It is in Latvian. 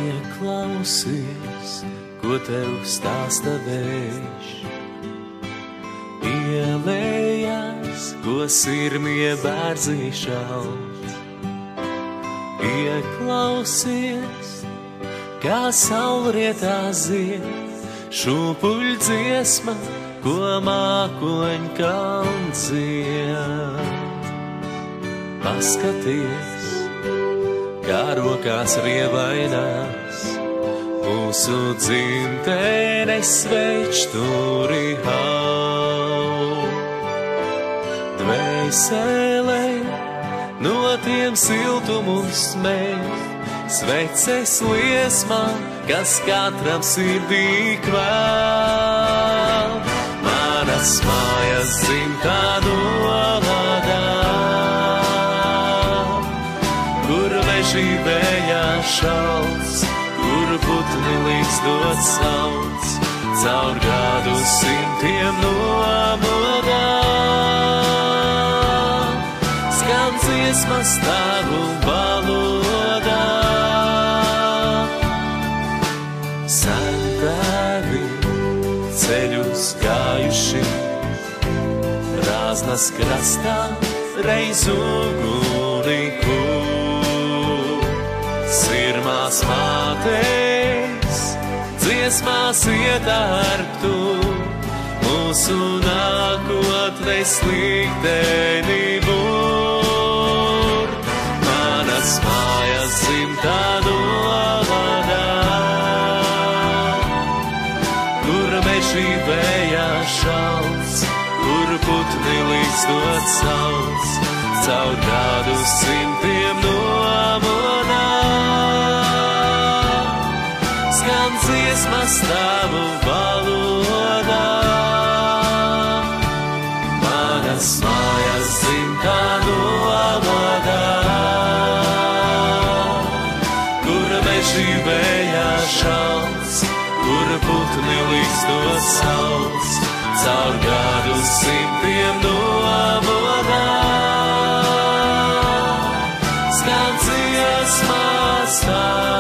Ieklausies, ko tev stāsta vējš, ielējās, ko sirmie bērzi šaut. Ieklausies, kā saulrietā zied, šūpuļ dziesma, ko mākoņkalns dzied. Paskaties, kā rokās rievainās, mūsu dzimtenes svečturi hau. Dvēselē no tiem siltumus smēj, sveces liesmā, kas katram sirdī kvēl. Manas mājas dzimtā Noladā, kur meži vējā šalts, kur putni līkstot sauc, caur gadu simtiem nomodā. Skan dziesmas tavu valodā. Sentēvi ceļus gājuši, Rāznas krastā reiz uguni kūr. Sirmās mātēs dziesmās ietērptu, mūsu nākotnes likteni būr. Manas mājas dzimtā Noladā, kur meži vējā šalts, kur putni līkstot sauc, caur gadu simtiem nomodā. Skan dziesmas tavu valodā. Manas mājas dzimtā Noladā, kur meži vējā šalts, kur putni līkstot sauc, caur gadu simtiem nomodā. Skan dziesmas tavu